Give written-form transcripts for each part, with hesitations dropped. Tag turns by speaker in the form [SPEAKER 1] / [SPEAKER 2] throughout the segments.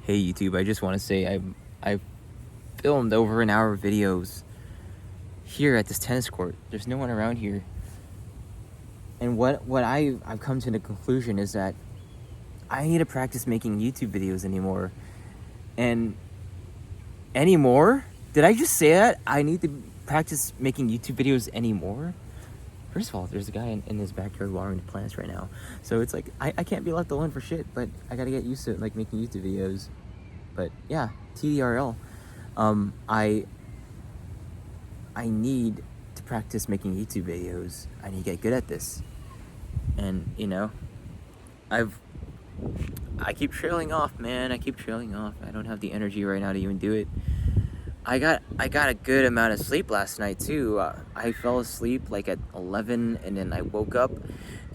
[SPEAKER 1] Hey YouTube, I just want to say I filmed over an hour of videos here at this tennis court. There's no one around here. And what I've come to the conclusion is that I need to practice making YouTube videos anymore. And anymore? Did I just say that? I need to practice making YouTube videos anymore? First of all, there's a guy in his backyard watering the plants right now. So it's like, I can't be left alone for shit, but I gotta get used to like making YouTube videos. But yeah, TDRL. I need to practice making YouTube videos. I need to get good at this. And you know, I keep trailing off, man. I keep trailing off. I don't have the energy right now to even do it. I got a good amount of sleep last night too. I fell asleep like at 11, and then I woke up,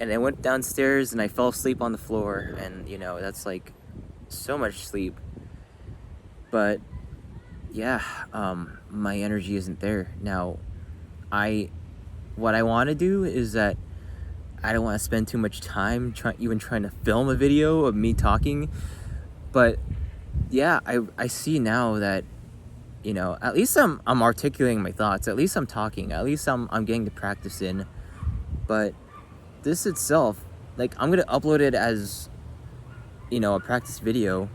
[SPEAKER 1] and I went downstairs and I fell asleep on the floor, and you know that's like so much sleep. But yeah, my energy isn't there now. What I want to do is that I don't want to spend too much time trying to film a video of me talking. But yeah, I see now that, you know, at least I'm articulating my thoughts. At least I'm talking. At least I'm getting to practice in. But this itself, like, I'm gonna upload it as, you know, a practice video.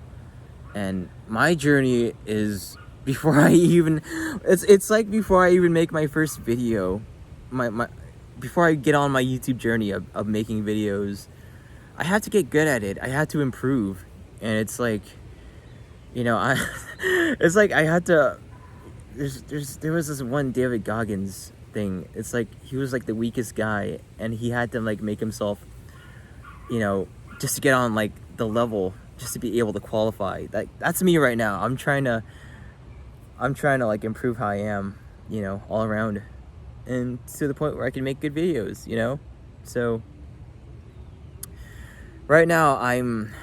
[SPEAKER 1] And my journey is before I even, it's like before I even make my first video, before I get on my YouTube journey of making videos, I have to get good at it. I have to improve. And it's like, you know, it's like I had to, there was this one David Goggins thing. It's like, he was like the weakest guy, and he had to like make himself, you know, just to get on like the level, just to be able to qualify. That's me right now. I'm trying to like improve how I am, you know, all around, and to the point where I can make good videos, you know. So right now I'm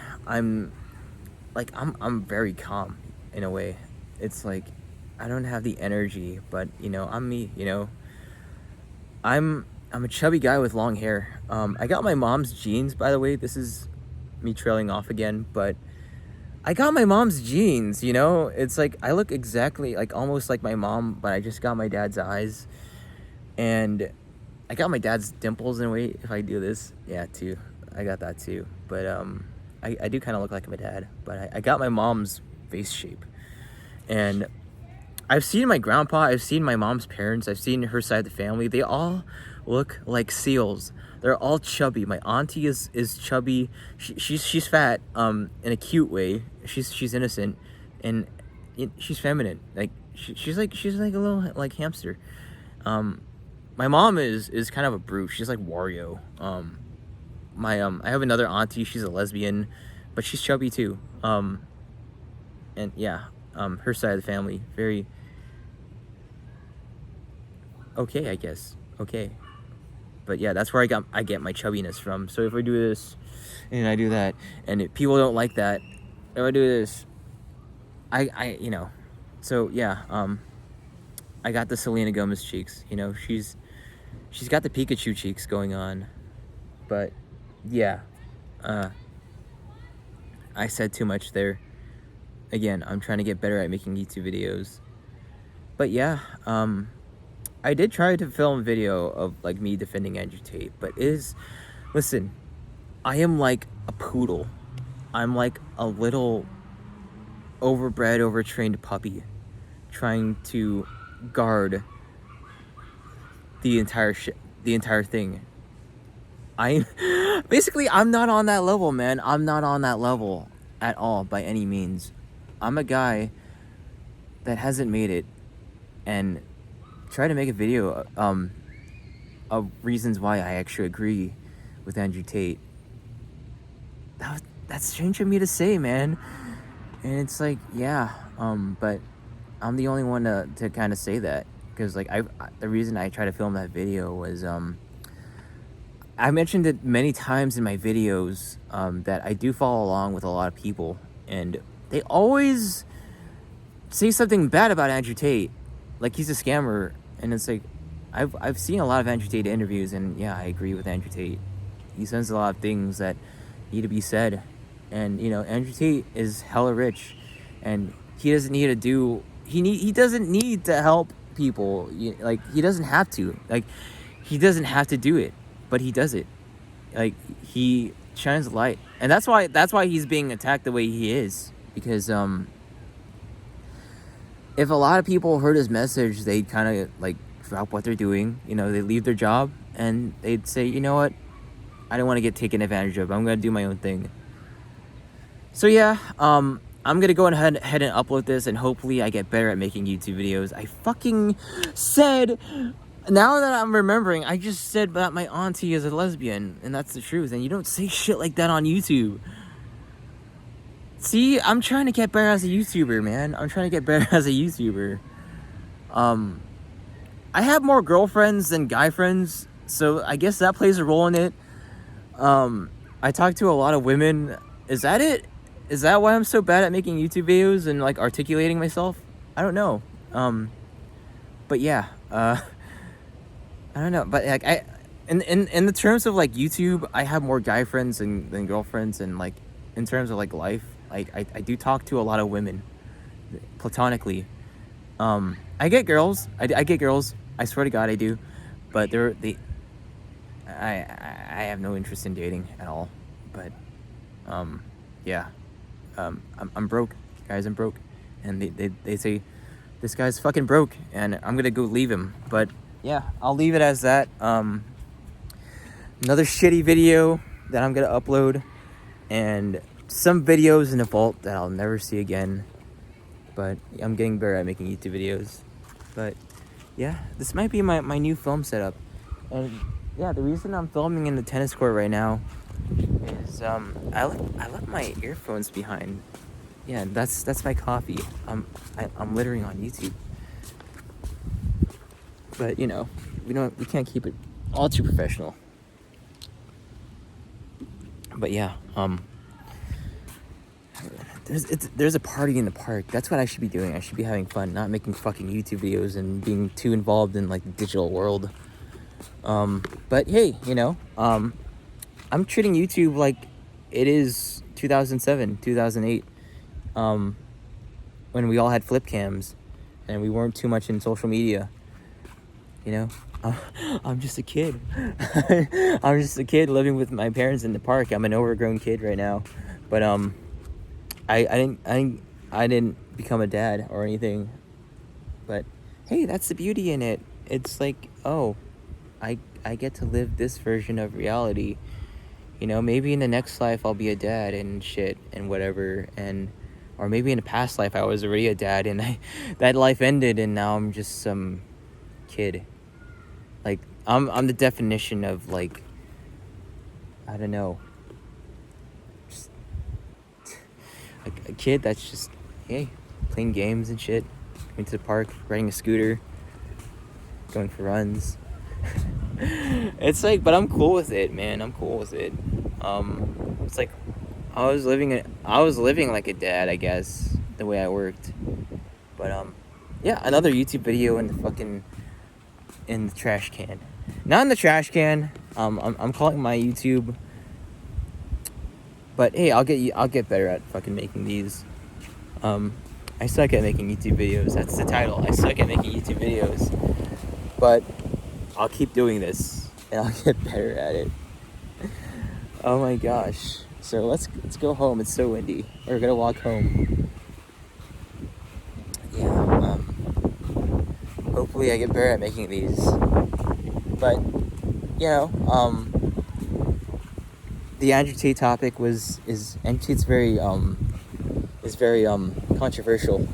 [SPEAKER 1] very calm in a way. It's like I don't have the energy, but you know, I'm me, you know. I'm a chubby guy with long hair. I got my mom's genes, by the way. This is me trailing off again, but I got my mom's genes, you know. It's like I look exactly like, almost like my mom, but I just got my dad's eyes, and I got my dad's dimples in a way. If I do this, yeah, too, I got that too. But I do kind of look like my dad, but I got my mom's face shape. And I've seen my grandpa, I've seen my mom's parents, I've seen her side of the family. They all look like seals. They're all chubby. My auntie is chubby. She's fat, in a cute way. She's innocent, and she's feminine. Like she's like a little like hamster. My mom is kind of a brute. She's like Wario. I have another auntie. She's a lesbian, but she's chubby too. And yeah, her side of the family, very okay, I guess. Okay. But yeah, that's where I get my chubbiness from. So if I do this and I do that, and if people don't like that, if I do this, I you know. So yeah, I got the Selena Gomez cheeks, you know. She's got the Pikachu cheeks going on. But yeah, I said too much there. Again, I'm trying to get better at making YouTube videos. But yeah, I did try to film a video of like me defending Andrew Tate, but listen, I am like a poodle. I'm like a little overbred, overtrained puppy trying to guard the entire thing. I'm not on that level, man. I'm not on that level at all by any means. I'm a guy that hasn't made it, and try to make a video of reasons why I actually agree with Andrew Tate. That's strange for me to say, man. And it's like, yeah, but I'm the only one to kind of say that, because like the reason I try to film that video was I mentioned it many times in my videos, that I do follow along with a lot of people, and they always say something bad about Andrew Tate, like he's a scammer. And it's like, I've seen a lot of Andrew Tate interviews, and yeah, I agree with Andrew Tate. He says a lot of things that need to be said, And Andrew Tate is hella rich, and he doesn't need to do. He doesn't need to help people. Like, he doesn't have to. Like, he doesn't have to do it, but he does it. Like, he shines light, and that's why he's being attacked the way he is. Because if a lot of people heard his message, they'd kind of like drop what they're doing. They leave their job and they'd say, you know what, I don't want to get taken advantage of. I'm gonna do my own thing. So yeah, I'm gonna go ahead and upload this, and hopefully I get better at making YouTube videos. I fucking said, now that I'm remembering, I just said that my auntie is a lesbian, and that's the truth. And you don't say shit like that on YouTube. See, I'm trying to get better as a YouTuber, man. I'm trying to get better as a YouTuber. I have more girlfriends than guy friends, so I guess that plays a role in it. I talk to a lot of women. Is that it? Is that why I'm so bad at making YouTube videos and like articulating myself? I don't know. But yeah, I don't know. But like, in the terms of like YouTube, I have more guy friends than girlfriends, and like in terms of like life, like I do talk to a lot of women, platonically. I get girls. I get girls. I swear to God, I do. But I have no interest in dating at all. But yeah. I'm broke, guys. I'm broke, and they say this guy's fucking broke, and I'm gonna go leave him. But yeah, I'll leave it as that. Another shitty video that I'm gonna upload, and some videos in the vault that I'll never see again. But I'm getting better at making YouTube videos. But yeah, this might be my new film setup. And yeah, the reason I'm filming in the tennis court right now is I left my earphones behind. Yeah, that's my coffee. I'm littering on YouTube. But we can't keep it all too professional. But yeah, there's a party in the park. That's what I should be doing. I should be having fun, not making fucking YouTube videos and being too involved in like the digital world. But hey, I'm treating YouTube like it is 2007, 2008, when we all had flip cams and we weren't too much in social media. I'm just a kid. I'm just a kid living with my parents in the park. I'm an overgrown kid right now, but I didn't become a dad or anything. But hey, that's the beauty in it. It's like, oh, I get to live this version of reality. Maybe in the next life I'll be a dad and shit and whatever, or maybe in a past life I was already a dad and that life ended and now I'm just some kid. Like, I'm the definition of like, I don't know, just like a kid that's just, hey, playing games and shit, going to the park, riding a scooter, going for runs. It's like, but I'm cool with it, man. I'm cool with it. It's like I was living like a dad, I guess, the way I worked. But yeah, another YouTube video in the trash can. Not in the trash can. I'm calling my YouTube. But hey, I'll get better at fucking making these. I suck at making YouTube videos. That's the title. I suck at making YouTube videos. But I'll keep doing this and I'll get better at it. Oh my gosh. So let's go home. It's so windy. We're gonna walk home. Yeah, hopefully I get better at making these. But the Andrew Tate topic Andrew Tate's very controversial.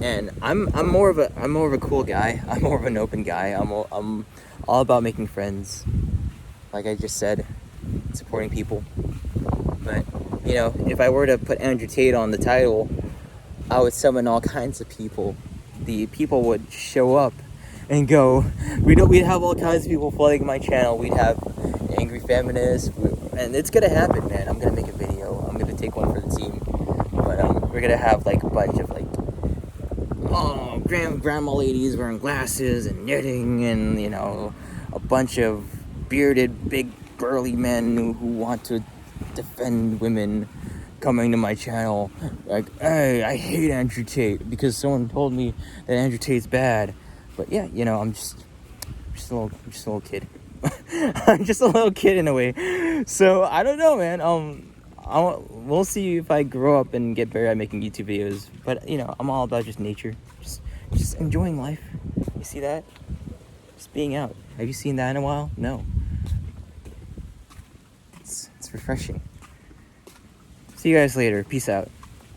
[SPEAKER 1] And I'm more of a cool guy. I'm more of an open guy. I'm all about making friends, like I just said, supporting people. But if I were to put Andrew Tate on the title, I would summon all kinds of people. The people would show up and go. We'd have all kinds of people flooding my channel. We'd have angry feminists, and it's gonna happen, man. I'm gonna make a video. I'm gonna take one for the team. But we're gonna have like a bunch of like, grandma ladies wearing glasses and knitting, and a bunch of bearded, big, burly men who want to defend women coming to my channel like, hey, I hate Andrew Tate because someone told me that Andrew Tate's bad. But yeah, you know, I'm just a little kid. I'm just a little kid in a way. So I don't know, man. We'll see if I grow up and get better at making YouTube videos. But you know, I'm all about just nature, just enjoying life. You see that? Just being out. Have you seen that in a while? No. It's refreshing. See you guys later. Peace out.